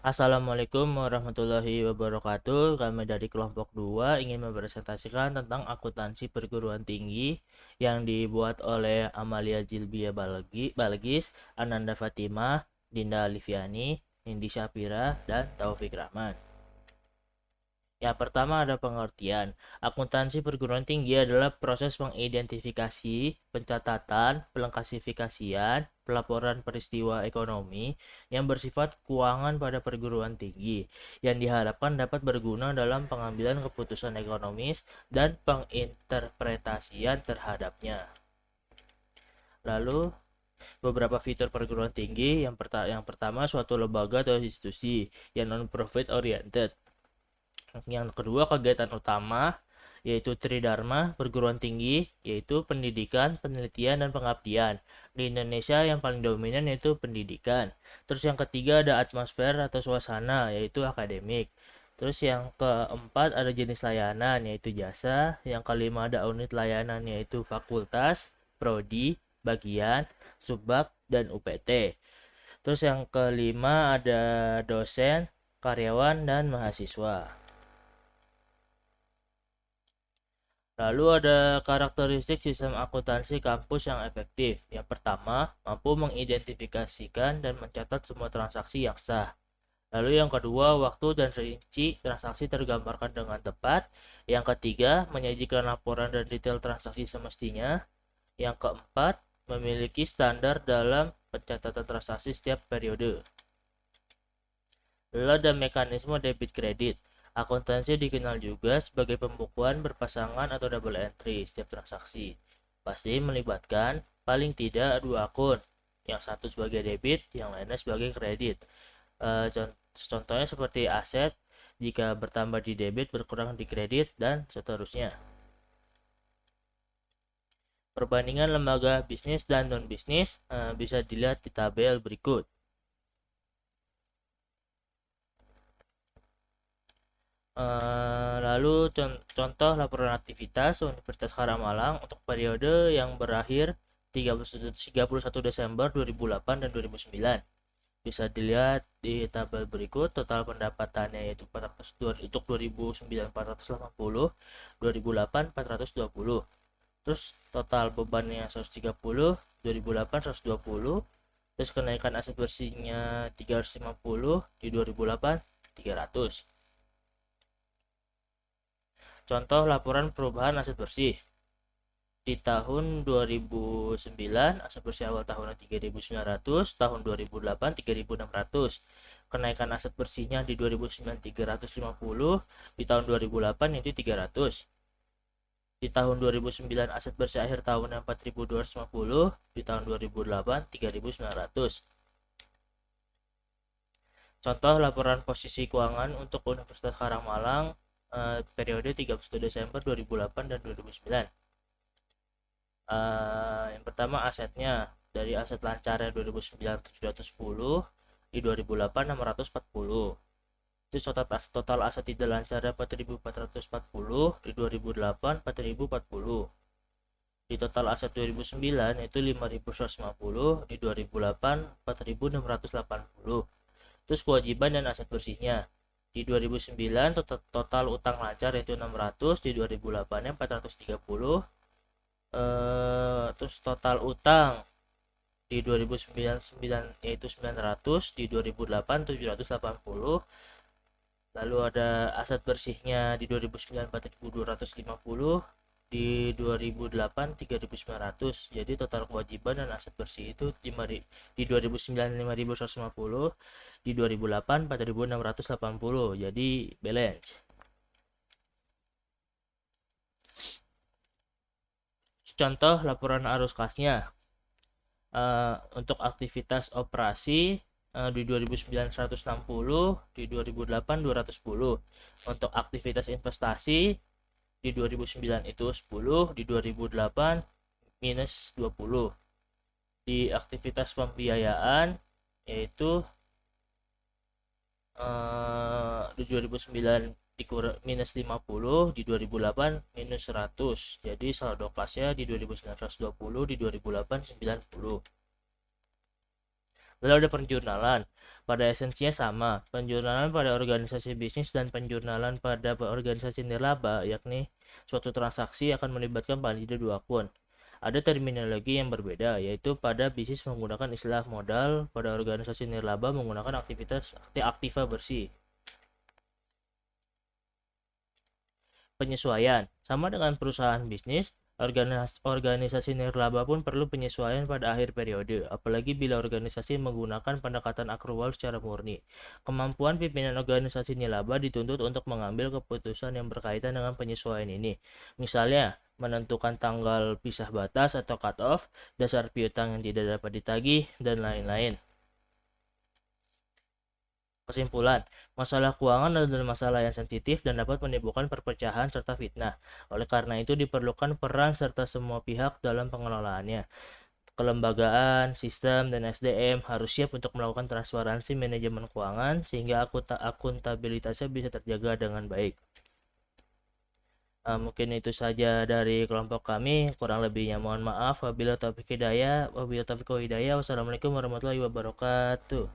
Assalamualaikum warahmatullahi wabarakatuh. Kami dari kelompok 2 ingin mempresentasikan tentang akuntansi perguruan tinggi yang dibuat oleh Amalia Jilbia Balgis, Ananda Fatimah, Dinda Alifiani, Nindi Syafira, dan Taufik Rahman. Yang pertama ada pengertian. Akuntansi perguruan tinggi adalah proses mengidentifikasi, pencatatan, pengklasifikasian, pelaporan peristiwa ekonomi yang bersifat keuangan pada perguruan tinggi, yang diharapkan dapat berguna dalam pengambilan keputusan ekonomis dan penginterpretasian terhadapnya. Lalu, beberapa fitur perguruan tinggi. Yang pertama, suatu lembaga atau institusi yang non-profit oriented. Yang kedua, kegiatan utama yaitu Tridharma perguruan tinggi, yaitu pendidikan, penelitian, dan pengabdian. Di Indonesia yang paling dominan yaitu pendidikan. Terus yang ketiga ada atmosfer atau suasana, yaitu akademik. Terus yang keempat ada jenis layanan, yaitu jasa. Yang kelima ada unit layanan, yaitu fakultas, prodi, bagian, subbab, dan UPT. Terus yang kelima ada dosen, karyawan, dan mahasiswa. Lalu ada karakteristik sistem akuntansi kampus yang efektif. Yang pertama, mampu mengidentifikasikan dan mencatat semua transaksi yang sah. Lalu yang kedua, waktu dan rinci transaksi tergambarkan dengan tepat. Yang ketiga, menyajikan laporan dan detail transaksi semestinya. Yang keempat, memiliki standar dalam pencatatan transaksi setiap periode. Lalu ada mekanisme debit kredit. Akuntansi dikenal juga sebagai pembukuan berpasangan atau double entry setiap transaksi. Pasti melibatkan paling tidak dua akun, yang satu sebagai debit, yang lainnya sebagai kredit. Contohnya seperti aset, jika bertambah di debit berkurang di kredit, dan seterusnya. Perbandingan lembaga bisnis dan non-bisnis bisa dilihat di tabel berikut. Lalu contoh laporan aktivitas Universitas Karamalang untuk periode yang berakhir 31 Desember 2008 dan 2009. Bisa dilihat di tabel berikut. Total pendapatannya yaitu 402, untuk 2009 480, 2008 420. Terus total bebannya 130, 2008 120. Terus kenaikan aset bersihnya 350, di 2008 300. Contoh laporan perubahan aset bersih. Di tahun 2009, aset bersih awal tahunnya 3.900, tahun 2008 3.600. Kenaikan aset bersihnya di 2009 350, di tahun 2008 itu 300. Di tahun 2009 aset bersih akhir tahunnya 4.250, di tahun 2008 3.900. Contoh laporan posisi keuangan untuk Universitas Karangmalang periode 31 Desember 2008 dan 2009. Yang pertama asetnya, dari aset lancarnya 2009 710, di 2008 640. Terus total aset tidak lancarnya 4440, di 2008 4040. Di total aset 2009 itu 5150, di 2008 4680. Terus kewajiban dan aset bersihnya. Di 2009 total utang lancar yaitu 600, di 2008 nya 430. Terus total utang di 2009 yaitu 900, di 2008 780. Lalu ada aset bersihnya di 2009 4250, di 2008 3900. Jadi total kewajiban dan aset bersih itu di 2009 5150, di 2008 4680. Jadi balance. Contoh laporan arus kasnya. Untuk aktivitas operasi di 2009 160, di 2008 210. Untuk aktivitas investasi di 2009 itu 10, di 2008 minus 20. Di aktivitas pembiayaan yaitu di 2009 minus 50, di 2008 minus 100. Jadi saldo kasnya di 2009 120, di 2008 90. Lalu ada penjurnalan. Pada esensinya sama, penjurnalan pada organisasi bisnis dan penjurnalan pada organisasi nirlaba, yakni suatu transaksi akan melibatkan paling tidak dua akun. Ada terminologi yang berbeda, yaitu pada bisnis menggunakan istilah modal, pada organisasi nirlaba menggunakan aktivitas aktiva bersih. Penyesuaian. Sama dengan perusahaan bisnis, organisasi nirlaba pun perlu penyesuaian pada akhir periode, apalagi bila organisasi menggunakan pendekatan akrual secara murni. Kemampuan pimpinan organisasi nirlaba dituntut untuk mengambil keputusan yang berkaitan dengan penyesuaian ini. Misalnya, menentukan tanggal pisah batas atau cut-off, dasar piutang yang tidak dapat ditagih, dan lain-lain. Kesimpulan, masalah keuangan adalah masalah yang sensitif dan dapat menimbulkan perpecahan serta fitnah. Oleh karena itu diperlukan peran serta semua pihak dalam pengelolaannya. Kelembagaan, sistem, dan SDM harus siap untuk melakukan transparansi manajemen keuangan sehingga akuntabilitasnya bisa terjaga dengan baik. Mungkin itu saja dari kelompok kami. Kurang lebihnya mohon maaf. Wabillahi taufiq hidayah. Wassalamualaikum warahmatullahi wabarakatuh.